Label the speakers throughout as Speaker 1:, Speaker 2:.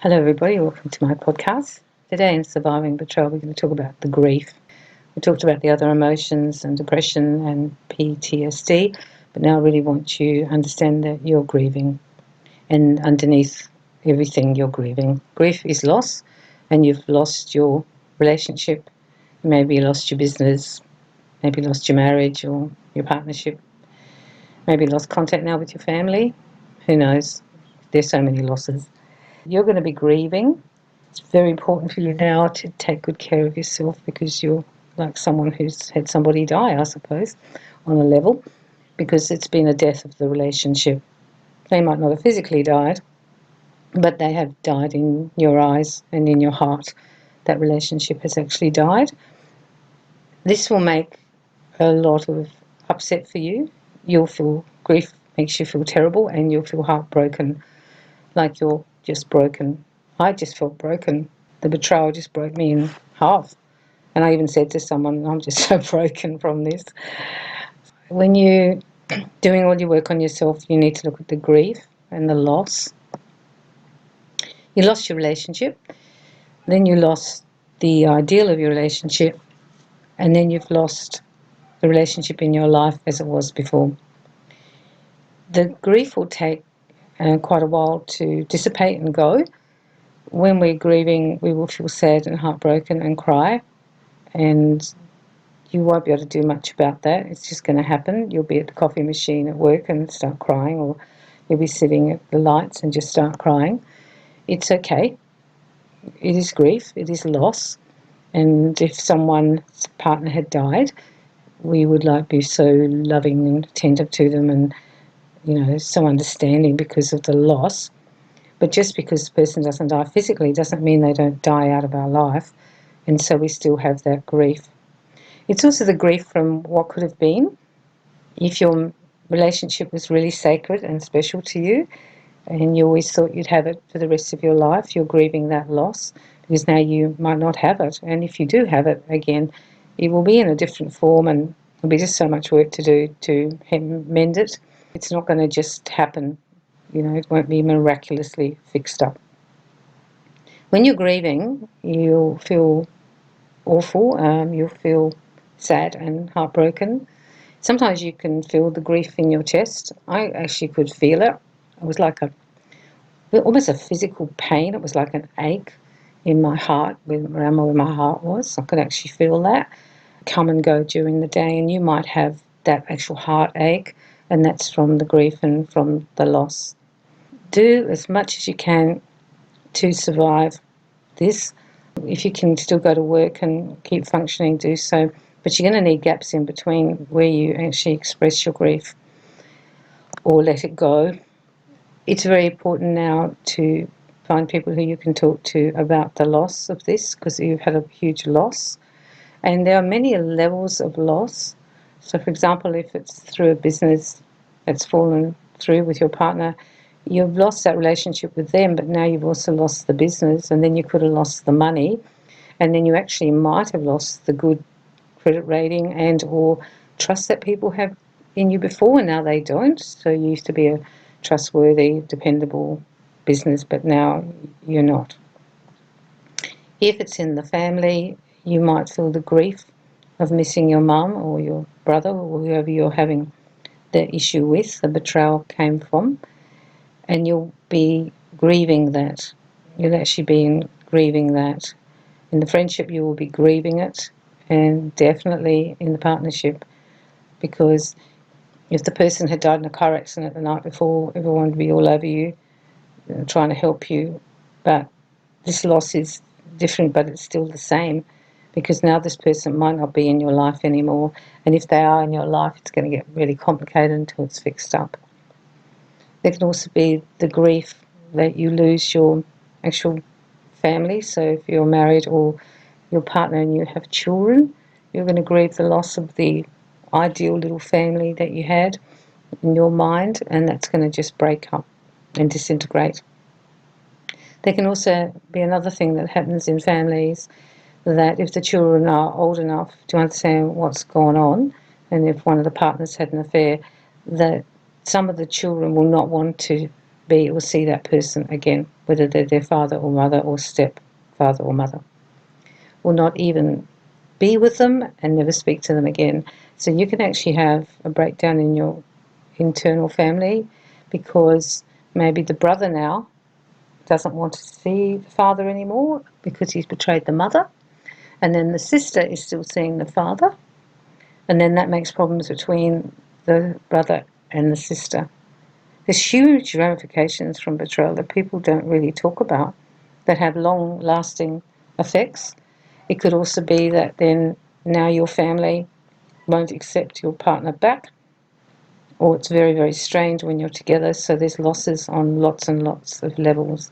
Speaker 1: Hello, everybody. Welcome to my podcast. Today in Surviving Betrayal, we're going to talk about the grief. We talked about the other emotions and depression and PTSD, but now I really want you to understand that you're grieving, and underneath everything, you're grieving. Grief is loss, and you've lost your relationship. Maybe you lost your business, maybe you lost your marriage or your partnership, maybe you lost contact now with your family. Who knows? There's so many losses. You're going to be grieving. It's very important for you now to take good care of yourself because you're like someone who's had somebody die, I suppose, on a level, because it's been a death of the relationship. They might not have physically died, but they have died in your eyes and in your heart. That relationship has actually died. This will make a lot of upset for you. You'll feel grief makes you feel terrible, and you'll feel heartbroken, like you're just broken. I just felt broken. The betrayal just broke me in half. And I even said to someone, I'm just so broken from this. When you're doing all your work on yourself, you need to look at the grief and the loss. You lost your relationship, then you lost the ideal of your relationship, and then you've lost the relationship in your life as it was before. The grief will take quite a while to dissipate and go. When we're grieving, we will feel sad and heartbroken and cry, and you won't be able to do much about that. It's just going to happen. You'll be at the coffee machine at work and start crying, or you'll be sitting at the lights and just start crying. It's okay. It is grief. It is loss. And if someone's partner had died, we would be so loving and attentive to them and, so understanding because of the loss. But just because the person doesn't die physically doesn't mean they don't die out of our life. And so we still have that grief. It's also the grief from what could have been. If your relationship was really sacred and special to you, and you always thought you'd have it for the rest of your life, you're grieving that loss because now you might not have it. And if you do have it again, it will be in a different form, and there'll be just so much work to do to mend it. It's not going to just happen. It won't be miraculously fixed up. When you're grieving, you'll feel awful. You'll feel sad and heartbroken. Sometimes you can feel the grief in your chest. I actually could feel it. It was like almost a physical pain. It was like an ache in my heart, around where my heart was. I could actually feel that come and go during the day, and you might have that actual heartache, and that's from the grief and from the loss. Do as much as you can to survive this. If you can still go to work and keep functioning, do so. But you're going to need gaps in between where you actually express your grief or let it go. It's very important now to find people who you can talk to about the loss of this, because you've had a huge loss. And there are many levels of loss. So, for example, if it's through a business that's fallen through with your partner, you've lost that relationship with them, but now you've also lost the business, and then you could have lost the money, and then you actually might have lost the good credit rating and or trust that people have in you before, and now they don't. So you used to be a trustworthy, dependable business, but now you're not. If it's in the family, you might feel the grief of missing your mum or your brother or whoever you're having the issue with, the betrayal came from, and you'll be grieving that. You'll actually be grieving that. In the friendship, you will be grieving it, and definitely in the partnership, because if the person had died in a car accident the night before, everyone would be all over you, trying to help you. But this loss is different, but it's still the same, because now this person might not be in your life anymore. And if they are in your life, it's going to get really complicated until it's fixed up. There can also be the grief that you lose your actual family. So if you're married or your partner and you have children, you're going to grieve the loss of the ideal little family that you had in your mind, and that's going to just break up and disintegrate. There can also be another thing that happens in families, that if the children are old enough to understand what's gone on, and if one of the partners had an affair, that some of the children will not want to be or see that person again, whether they're their father or mother or stepfather or mother, or not even be with them and never speak to them again. So you can actually have a breakdown in your internal family because maybe the brother now doesn't want to see the father anymore because he's betrayed the mother, and then the sister is still seeing the father, and then that makes problems between the brother and the sister. There's huge ramifications from betrayal that people don't really talk about that have long-lasting effects. It could also be that then now your family won't accept your partner back, or it's very, very strained when you're together, so there's losses on lots and lots of levels.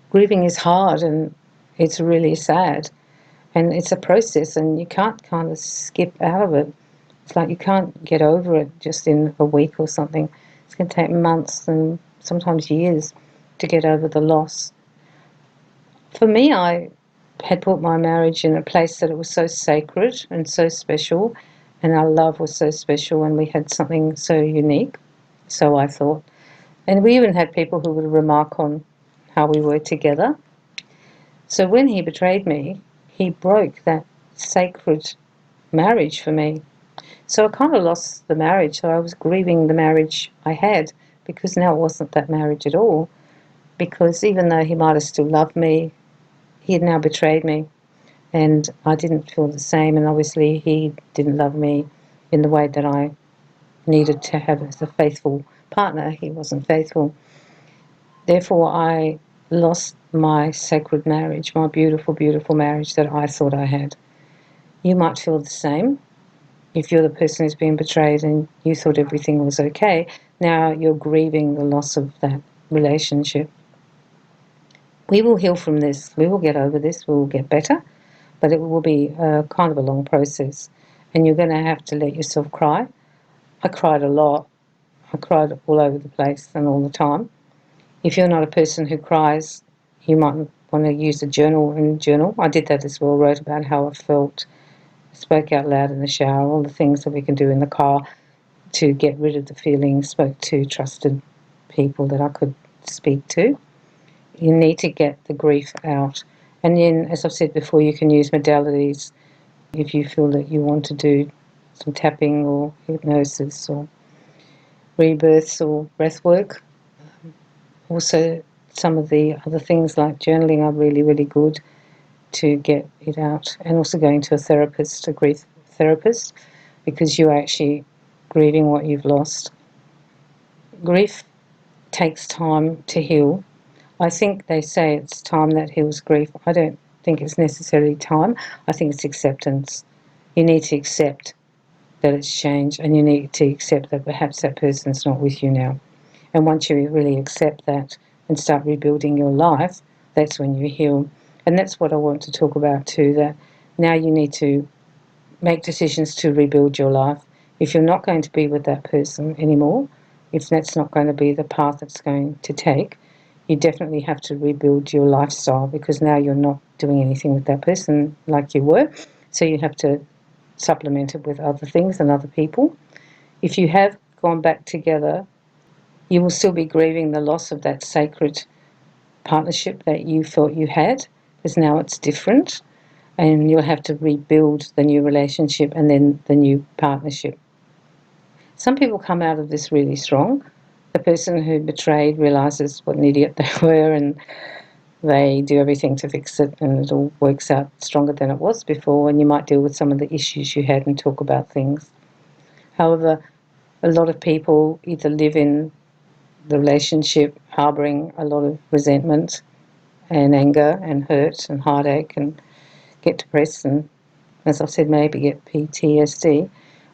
Speaker 1: Grieving is hard and it's really sad, and it's a process, and you can't kind of skip out of it. It's like you can't get over it just in a week or something. It's going to take months and sometimes years to get over the loss. For me, I had put my marriage in a place that it was so sacred and so special, and our love was so special, and we had something so unique, so I thought. And we even had people who would remark on how we were together. So when he betrayed me, he broke that sacred marriage for me. So I kind of lost the marriage. So I was grieving the marriage I had because now it wasn't that marriage at all. Because even though he might have still loved me, he had now betrayed me. And I didn't feel the same. And obviously he didn't love me in the way that I needed to have as a faithful partner. He wasn't faithful. Therefore, I lost my sacred marriage, my beautiful, beautiful marriage that I thought I had. You might feel the same. If you're the person who's been betrayed and you thought everything was okay, now you're grieving the loss of that relationship. We will heal from this. We will get over this. We will get better. But it will be kind of a long process. And you're going to have to let yourself cry. I cried a lot. I cried all over the place and all the time. If you're not a person who cries, you might want to use a journal and journal. I did that as well, wrote about how I felt, spoke out loud in the shower, all the things that we can do in the car to get rid of the feelings, spoke to trusted people that I could speak to. You need to get the grief out. And then, as I've said before, you can use modalities if you feel that you want to do some tapping or hypnosis or rebirths or breath work. Also, some of the other things like journaling are really, really good to get it out. And also going to a therapist, a grief therapist, because you're actually grieving what you've lost. Grief takes time to heal. I think they say it's time that heals grief. I don't think it's necessarily time. I think it's acceptance. You need to accept that it's changed, and you need to accept that perhaps that person's not with you now. And once you really accept that and start rebuilding your life, that's when you heal. And that's what I want to talk about too, that now you need to make decisions to rebuild your life. If you're not going to be with that person anymore, if that's not going to be the path it's going to take, you definitely have to rebuild your lifestyle, because now you're not doing anything with that person like you were. So you have to supplement it with other things and other people. If you have gone back together, you will still be grieving the loss of that sacred partnership that you thought you had, because now it's different, and you'll have to rebuild the new relationship and then the new partnership. Some people come out of this really strong. The person who betrayed realizes what an idiot they were, and they do everything to fix it, and it all works out stronger than it was before, and you might deal with some of the issues you had and talk about things. However, a lot of people either live in the relationship harbouring a lot of resentment and anger and hurt and heartache, and get depressed, and, as I've said, maybe get PTSD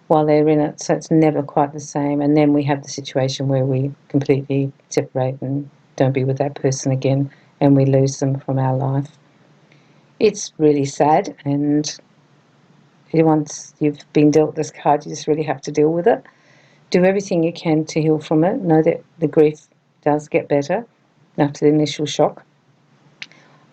Speaker 1: while they're in it, so it's never quite the same. And then we have the situation where we completely separate and don't be with that person again, and we lose them from our life. It's really sad, and once you've been dealt this card, you just really have to deal with it. Do everything you can to heal from it. Know that the grief does get better after the initial shock,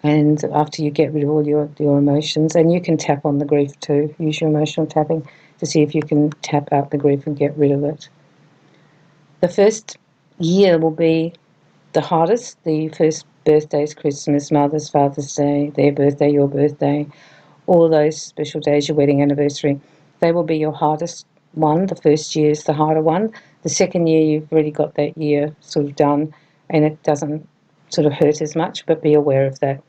Speaker 1: and after you get rid of all your emotions. And you can tap on the grief too. Use your emotional tapping to see if you can tap out the grief and get rid of it. The first year will be the hardest. The first birthdays, Christmas, Mother's, Father's Day, their birthday, your birthday, all those special days, your wedding anniversary, they will be your hardest one. The first year is the harder one. The second year, you've already got that year sort of done, and it doesn't sort of hurt as much, but be aware of that.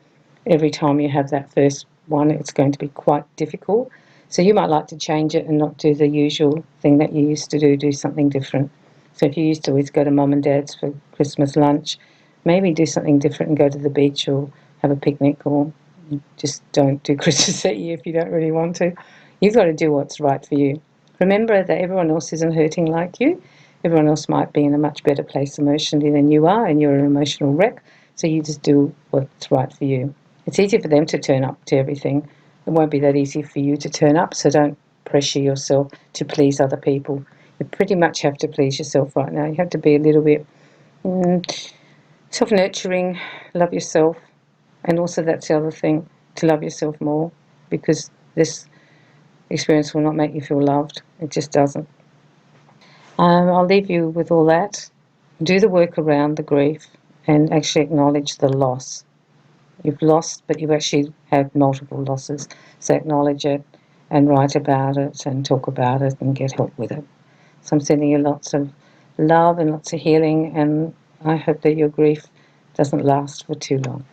Speaker 1: Every time you have that first one, it's going to be quite difficult. So you might like to change it and not do the usual thing that you used to do something different. So if you used to always go to mum and dad's for Christmas lunch, maybe do something different and go to the beach or have a picnic, or just don't do Christmas that year if you don't really want to. You've got to do what's right for you. Remember that everyone else isn't hurting like you. Everyone else might be in a much better place emotionally than you are, and you're an emotional wreck. So you just do what's right for you. It's easy for them to turn up to everything. It won't be that easy for you to turn up, so don't pressure yourself to please other people. You pretty much have to please yourself right now. You have to be a little bit self-nurturing, love yourself, and also that's the other thing, to love yourself more, because this experience will not make you feel loved. It just doesn't. I'll leave you with all that. Do the work around the grief and actually acknowledge the loss. You've lost, but you've actually had multiple losses. So acknowledge it and write about it and talk about it and get help with it. So I'm sending you lots of love and lots of healing, and I hope that your grief doesn't last for too long.